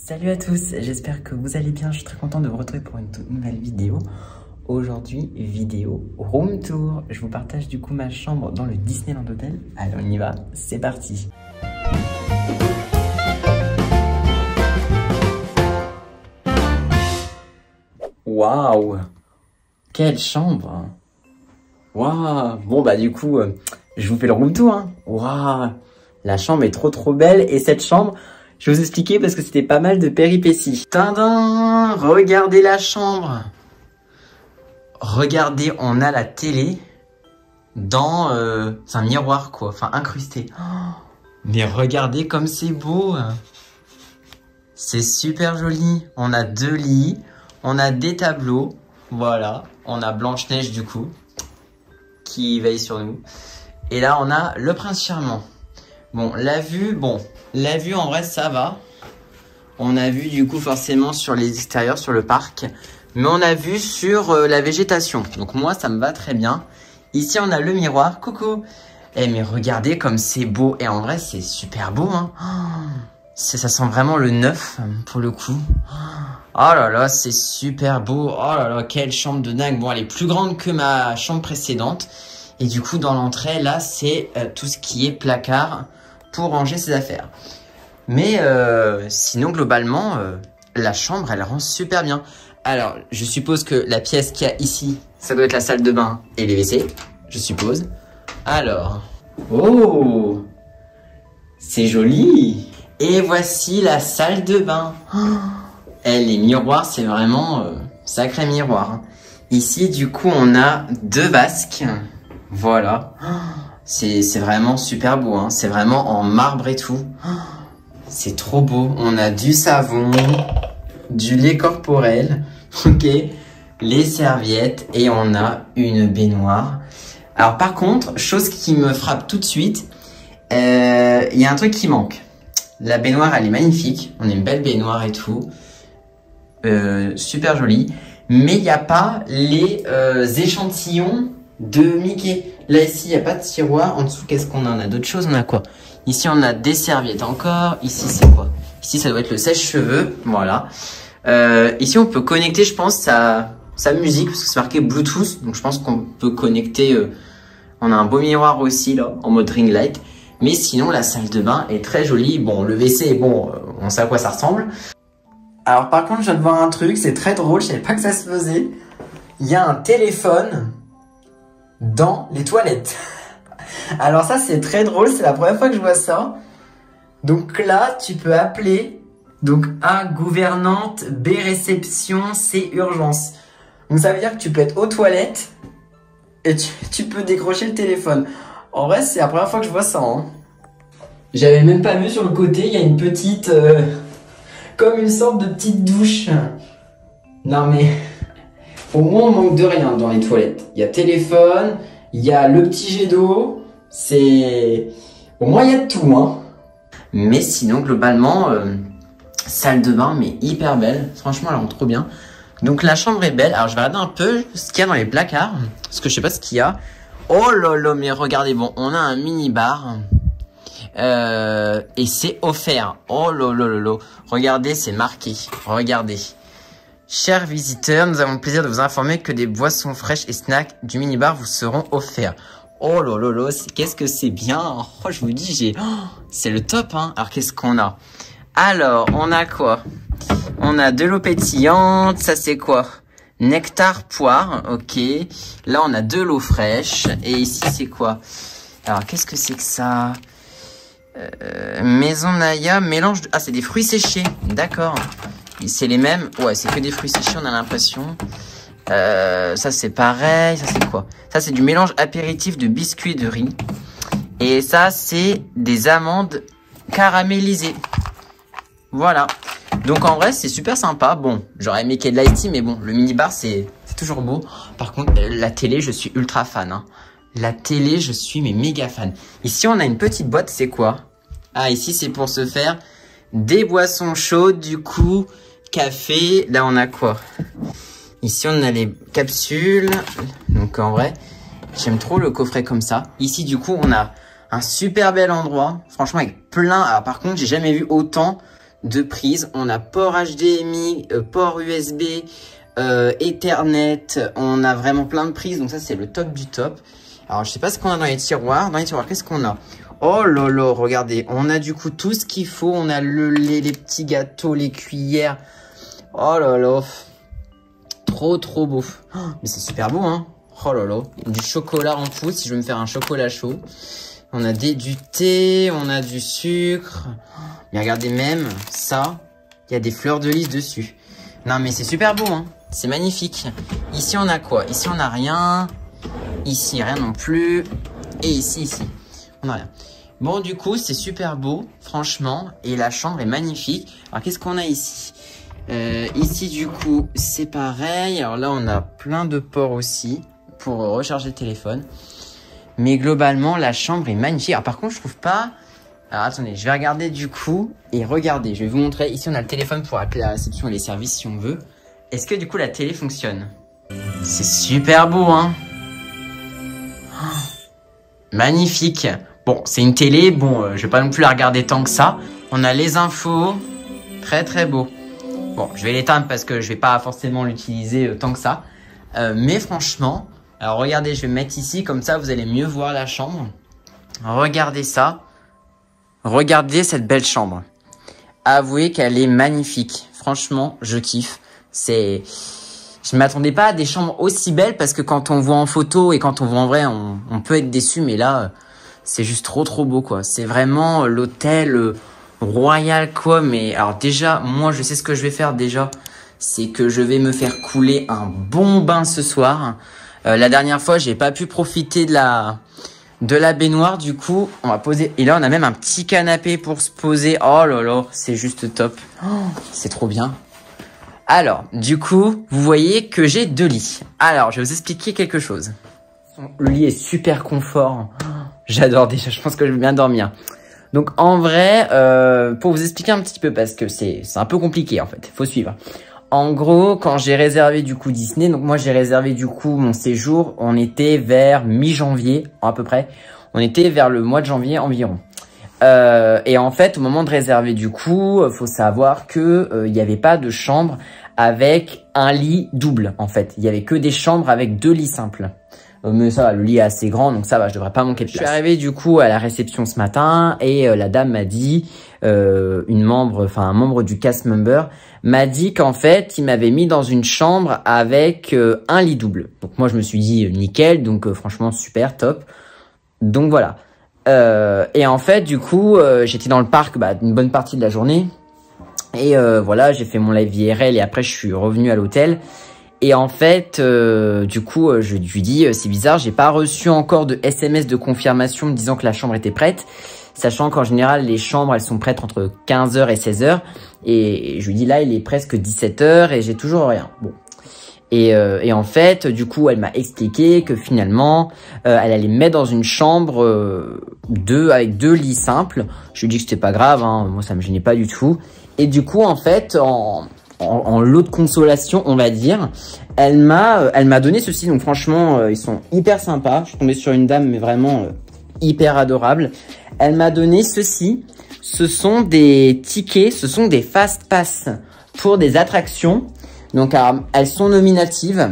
Salut à tous, j'espère que vous allez bien, je suis très content de vous retrouver pour une toute nouvelle vidéo. Aujourd'hui, vidéo room tour. Je vous partage du coup ma chambre dans le Disneyland Hotel. Allez, on y va, c'est parti. Waouh, quelle chambre. Waouh, bon bah du coup, je vous fais le room tour. Hein. Waouh, la chambre est trop belle et cette chambre, je vais vous expliquer parce que c'était pas mal de péripéties. Tadam, regardez la chambre. Regardez, on a la télé dans c'est un miroir quoi, enfin incrusté. Oh, mais regardez comme c'est beau. C'est super joli. On a 2 lits, on a des tableaux. Voilà, on a Blanche-Neige du coup qui veille sur nous. Et là on a le prince charmant. Bon, la vue en vrai ça va. On a vu du coup forcément sur les extérieurs, sur le parc. Mais on a vu sur la végétation. Donc moi ça me va très bien. Ici on a le miroir. Coucou. Eh mais regardez comme c'est beau. Et en vrai c'est super beau hein. Oh, ça sent vraiment le neuf pour le coup. Oh là là c'est super beau. Oh là là quelle chambre de dingue. Bon elle est plus grande que ma chambre précédente. Et du coup dans l'entrée là c'est tout ce qui est placard pour ranger ses affaires. Mais sinon globalement la chambre elle rend super bien. Alors je suppose que la pièce qu'il y a ici ça doit être la salle de bain et les WC. Je suppose. Alors. Oh, c'est joli. Et voici la salle de bain. Oh, les miroirs c'est vraiment sacré miroir. Ici du coup on a 2 vasques. Voilà. C'est vraiment super beau. Hein. C'est vraiment en marbre et tout. C'est trop beau. On a du savon, du lait corporel, ok, les serviettes et on a une baignoire. Alors par contre, chose qui me frappe tout de suite, il y a un truc qui manque. La baignoire, elle est magnifique. On a une belle baignoire et tout. Super jolie. Mais il n'y a pas les échantillons de Mickey. Là, ici, il n'y a pas de tiroir. En dessous, qu'est-ce qu'on a? On a d'autres choses. On a quoi? Ici, on a des serviettes encore. Ici, c'est quoi? Ici, ça doit être le sèche-cheveux. Voilà. Ici, on peut connecter, je pense, sa musique. Parce que c'est marqué Bluetooth. Donc, je pense qu'on peut connecter... on a un beau miroir aussi, là, en mode ring light. Mais sinon, la salle de bain est très jolie. Bon, le WC, bon, on sait à quoi ça ressemble. Alors, par contre, je viens de voir un truc. C'est très drôle. Je savais pas que ça se faisait. Il y a un téléphone dans les toilettes. Alors ça c'est très drôle, c'est la première fois que je vois ça. Donc là tu peux appeler donc A gouvernante, B réception, C urgence. Donc ça veut dire que tu peux être aux toilettes et tu peux décrocher le téléphone. En vrai c'est la première fois que je vois ça hein. J'avais même pas vu sur le côté, il y a une petite comme une sorte de petite douche. Non mais au moins on manque de rien dans les toilettes. Il y a téléphone, il y a le petit jet d'eau. C'est... Au moins il y a de tout hein. Mais sinon globalement salle de bain mais hyper belle. Franchement elle rend trop bien. Donc la chambre est belle. Alors je vais regarder un peu ce qu'il y a dans les placards. Parce que je sais pas ce qu'il y a. Oh là là mais regardez bon on a un mini bar. Et c'est offert. Oh là là là là. Regardez c'est marqué. Regardez. Chers visiteurs, nous avons le plaisir de vous informer que des boissons fraîches et snacks du minibar vous seront offerts. Oh là là là, qu'est-ce que c'est bien. Oh, je vous dis, c'est le top. Hein. Alors, qu'est-ce qu'on a? Alors, on a quoi? On a de l'eau pétillante. Ça, c'est quoi? Nectar poire. Ok. Là, on a de l'eau fraîche. Et ici, c'est quoi? Alors, qu'est-ce que c'est que ça? Maison Naya, mélange de... Ah, c'est des fruits séchés. D'accord. C'est les mêmes. Ouais, c'est que des fruits séchés, on a l'impression. Ça, c'est pareil. Ça, c'est quoi? Ça, c'est du mélange apéritif de biscuits et de riz. Et ça, c'est des amandes caramélisées. Voilà. Donc, en vrai, c'est super sympa. Bon, j'aurais aimé qu'il y ait de l'ice tea, mais bon, le minibar, c'est toujours beau. Par contre, la télé, je suis ultra fan. Hein. La télé, je suis mais méga fan. Ici, on a une petite boîte. C'est quoi? Ah, ici, c'est pour se faire des boissons chaudes, du coup... Café, là on a quoi? Ici on a les capsules. Donc en vrai, j'aime trop le coffret comme ça. Ici du coup on a un super bel endroit. Franchement avec plein... Alors par contre j'ai jamais vu autant de prises. On a port HDMI, port USB, Ethernet. On a vraiment plein de prises. Donc ça, c'est le top du top. Alors, je sais pas ce qu'on a dans les tiroirs. Dans les tiroirs, qu'est-ce qu'on a? Oh là là, regardez. On a du coup tout ce qu'il faut. On a les petits gâteaux, les cuillères. Oh là là. Trop, trop beau. Oh, mais c'est super beau, hein. Oh là là. Du chocolat en poudre, si je veux me faire un chocolat chaud. On a du thé, on a du sucre. Mais regardez même ça. Il y a des fleurs de lys dessus. Non, mais c'est super beau, hein. C'est magnifique. Ici, on a quoi? Ici, on a rien. Ici, rien non plus. Et ici, on a rien. Bon, du coup, c'est super beau, franchement. Et la chambre est magnifique. Alors, qu'est-ce qu'on a ici? Ici, du coup, c'est pareil. Alors là, on a plein de ports aussi pour recharger le téléphone. Mais globalement, la chambre est magnifique. Alors, par contre, je trouve pas... Alors, attendez, je vais regarder du coup. Et regardez, je vais vous montrer. Ici, on a le téléphone pour appeler la réception et les services si on veut. Est-ce que du coup, la télé fonctionne? C'est super beau, hein. Magnifique. Bon, c'est une télé. Bon, je vais pas non plus la regarder tant que ça. On a les infos. Très, très beau. Bon, je vais l'éteindre parce que je vais pas forcément l'utiliser tant que ça. Mais franchement, alors regardez, je vais me mettre ici. Comme ça, vous allez mieux voir la chambre. Regardez ça. Regardez cette belle chambre. Avouez qu'elle est magnifique. Franchement, je kiffe. Je m'attendais pas à des chambres aussi belles parce que quand on voit en photo et quand on voit en vrai, on peut être déçu. Mais là, c'est juste trop, trop beau, quoi. C'est vraiment l'hôtel... royal quoi. Mais alors déjà moi je sais ce que je vais faire déjà, c'est que je vais me faire couler un bon bain ce soir. La dernière fois j'ai pas pu profiter de la baignoire, du coup on va poser, et là on a même un petit canapé pour se poser. Oh là là, c'est juste top. Oh, c'est trop bien. Alors du coup vous voyez que j'ai 2 lits. Alors je vais vous expliquer quelque chose. Le lit est super confort. J'adore déjà, je pense que je vais bien dormir. Donc en vrai, pour vous expliquer un petit peu, parce que c'est un peu compliqué en fait, faut suivre. En gros, quand j'ai réservé du coup Disney, donc moi j'ai réservé du coup mon séjour, on était vers mi-janvier à peu près, on était vers le mois de janvier environ. Et en fait, au moment de réserver du coup, faut savoir que il n'y avait pas de chambre avec un lit double en fait. Il y avait que des chambres avec 2 lits simples. Mais ça va, le lit est assez grand, donc ça va, je devrais pas manquer de place. Je suis arrivé du coup à la réception ce matin et la dame m'a dit, un membre du cast member m'a dit qu'en fait, il m'avait mis dans une chambre avec un lit double. Donc moi, je me suis dit nickel, donc franchement super, top. Donc voilà. Et en fait, du coup, j'étais dans le parc une bonne partie de la journée. Et voilà, j'ai fait mon live IRL et après, je suis revenu à l'hôtel. Et en fait, du coup, je lui dis, c'est bizarre, j'ai pas reçu encore de SMS de confirmation me disant que la chambre était prête. Sachant qu'en général, les chambres, elles sont prêtes entre 15h et 16h. Et je lui dis, là, il est presque 17h et j'ai toujours rien. Bon. Et en fait, du coup, elle m'a expliqué que finalement, elle allait me mettre dans une chambre avec 2 lits simples. Je lui ai dit que c'était pas grave, hein, moi, ça me gênait pas du tout. Et du coup, en fait, en lot de consolation, on va dire, elle m'a donné ceci. Donc franchement, ils sont hyper sympas. Je suis tombé sur une dame, mais vraiment hyper adorable. Elle m'a donné ceci. Ce sont des tickets, ce sont des fast pass pour des attractions. Donc elles sont nominatives.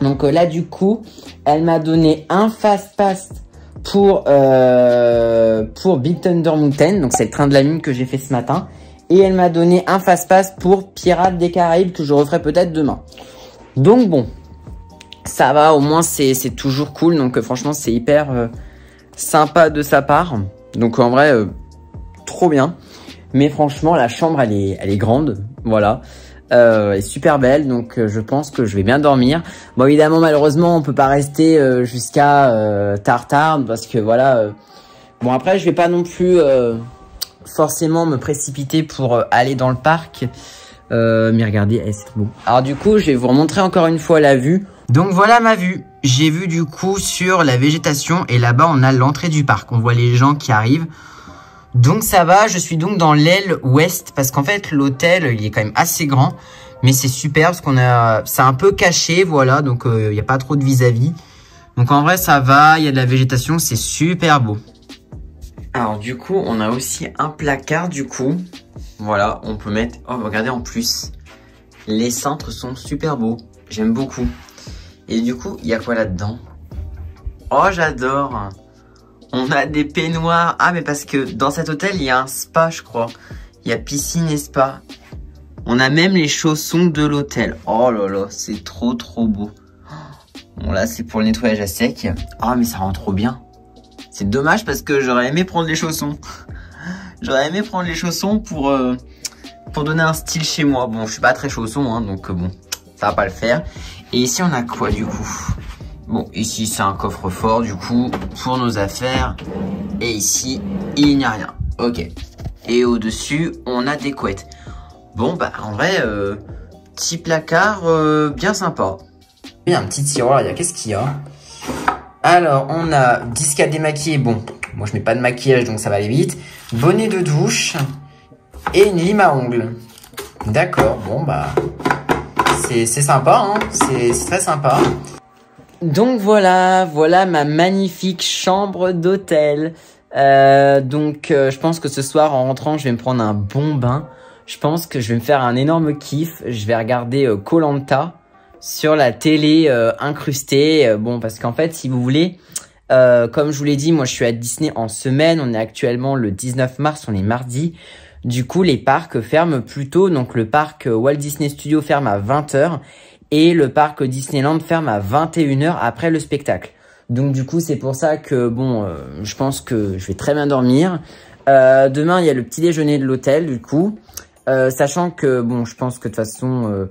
Donc là du coup, elle m'a donné un fast pass pour Big Thunder Mountain. Donc c'est le train de la lune que j'ai fait ce matin. Et elle m'a donné un fast-pass pour Pirates des Caraïbes que je referai peut-être demain. Donc bon, ça va, au moins c'est toujours cool. Donc franchement, c'est hyper sympa de sa part. Donc en vrai, trop bien. Mais franchement, la chambre, elle est grande. Voilà. Elle est super belle. Donc je pense que je vais bien dormir. Bon, évidemment, malheureusement, on peut pas rester jusqu'à tard parce que voilà. Bon, après, je vais pas non plus... forcément me précipiter pour aller dans le parc, mais regardez, c'est trop beau. Alors du coup, je vais vous remontrer encore une fois la vue. Donc voilà ma vue. J'ai vu du coup sur la végétation et là-bas on a l'entrée du parc. On voit les gens qui arrivent. Donc ça va, je suis donc dans l'aile ouest parce qu'en fait l'hôtel il est quand même assez grand, mais c'est super parce c'est un peu caché, voilà, donc il n'y a pas trop de vis-à-vis. Donc en vrai ça va, il y a de la végétation, c'est super beau. Alors du coup, on a aussi un placard du coup. Voilà, on peut mettre... Oh, regardez en plus. Les cintres sont super beaux. J'aime beaucoup. Et du coup, il y a quoi là-dedans? Oh, j'adore. On a des peignoirs. Ah, mais parce que dans cet hôtel, il y a un spa, je crois. Il y a piscine et spa. On a même les chaussons de l'hôtel. Oh là là, c'est trop beau. Bon, là, c'est pour le nettoyage à sec. Ah, mais ça rend trop bien. C'est dommage parce que j'aurais aimé prendre les chaussons. J'aurais aimé prendre les chaussons pour donner un style chez moi. Bon, je suis pas très chausson, hein, donc bon, ça va pas le faire. Et ici, on a quoi du coup? Bon, ici, c'est un coffre-fort du coup pour nos affaires. Et ici, il n'y a rien. Ok. Et au-dessus, on a des couettes. Bon, bah, en vrai, petit placard bien sympa. Il y a un petit tiroir, qu'est-ce qu'il y a? Alors, on a disque à démaquiller. Bon, moi, je mets pas de maquillage, donc ça va aller vite. Bonnet de douche et une lime à ongles. D'accord, bon, bah, c'est sympa, hein. C'est très sympa. Donc voilà ma magnifique chambre d'hôtel. Je pense que ce soir en rentrant je vais me prendre un bon bain. Je pense que je vais me faire un énorme kiff. Je vais regarder Koh-Lanta sur la télé incrustée. Bon, parce qu'en fait si vous voulez, comme je vous l'ai dit, moi je suis à Disney en semaine. On est actuellement le 19 mars, on est mardi. Du coup les parcs ferment plus tôt. Donc le parc Walt Disney Studios ferme à 20 h. Et le parc Disneyland ferme à 21 h après le spectacle. Donc du coup, c'est pour ça que, bon, je pense que je vais très bien dormir. Demain, il y a le petit déjeuner de l'hôtel, du coup. Sachant que, bon, je pense que de toute façon,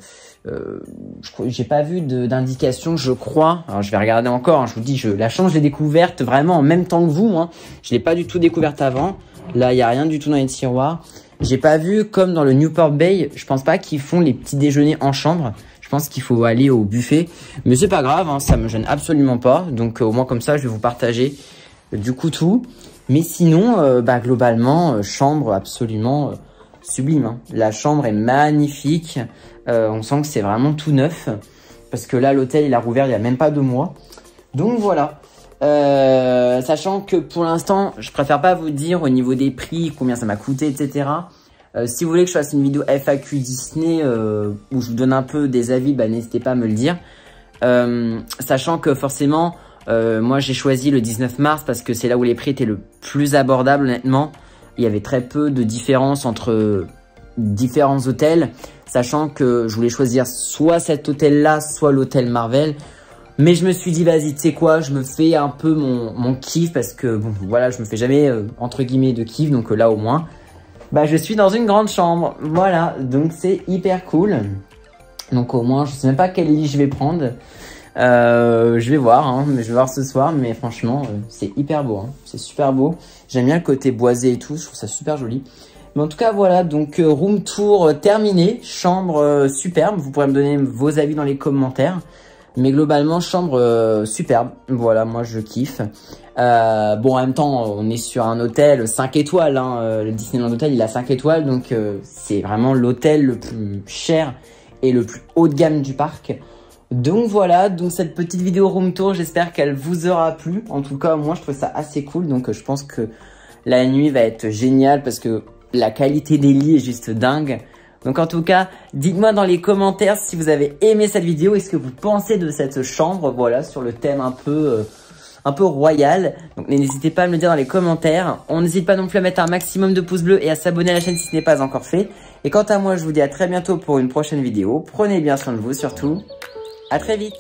j'ai pas vu d'indication, je crois. Alors, je vais regarder encore, hein, je vous dis, la chambre, je l'ai découverte vraiment en même temps que vous. Hein. Je l'ai pas du tout découverte avant. Là, il n'y a rien du tout dans les tiroirs. J'ai pas vu, comme dans le Newport Bay, je pense pas qu'ils font les petits déjeuners en chambre. Je pense qu'il faut aller au buffet. Mais c'est pas grave, hein, ça me gêne absolument pas. Donc au moins comme ça, je vais vous partager du coup tout. Mais sinon, globalement, chambre absolument sublime. Hein. La chambre est magnifique. On sent que c'est vraiment tout neuf. Parce que là, l'hôtel, il a rouvert il y a même pas 2 mois. Donc voilà. Sachant que pour l'instant, je préfère pas vous dire au niveau des prix, combien ça m'a coûté, etc. Si vous voulez que je fasse une vidéo FAQ Disney où je vous donne un peu des avis, n'hésitez pas à me le dire. Sachant que forcément, moi j'ai choisi le 19 mars parce que c'est là où les prix étaient le plus abordables honnêtement. Il y avait très peu de différence entre différents hôtels. Sachant que je voulais choisir soit cet hôtel-là, soit l'hôtel Marvel. Mais je me suis dit, vas-y, tu sais quoi, je me fais un peu mon kiff parce que, bon, voilà, je me fais jamais, entre guillemets, de kiff. Donc là, au moins, je suis dans une grande chambre. Voilà, donc c'est hyper cool. Donc au moins, je sais même pas quel lit je vais prendre. Je vais voir, hein, mais je vais voir ce soir. Mais franchement, c'est hyper beau. Hein, c'est super beau. J'aime bien le côté boisé et tout. Je trouve ça super joli. Mais en tout cas, voilà, donc room tour terminé. Chambre superbe. Vous pourrez me donner vos avis dans les commentaires. Mais globalement, chambre superbe. Voilà, moi je kiffe. Bon, en même temps, on est sur un hôtel 5 étoiles. Hein. Le Disneyland Hotel, il a 5 étoiles. Donc, c'est vraiment l'hôtel le plus cher et le plus haut de gamme du parc. Donc voilà, donc cette petite vidéo room tour, j'espère qu'elle vous aura plu. En tout cas, moi, je trouve ça assez cool. Donc, je pense que la nuit va être géniale parce que la qualité des lits est juste dingue. Donc en tout cas, dites-moi dans les commentaires si vous avez aimé cette vidéo et ce que vous pensez de cette chambre, voilà, sur le thème un peu royal. Donc n'hésitez pas à me le dire dans les commentaires. On n'hésite pas non plus à mettre un maximum de pouces bleus et à s'abonner à la chaîne si ce n'est pas encore fait. Et quant à moi, je vous dis à très bientôt pour une prochaine vidéo. Prenez bien soin de vous surtout. À très vite.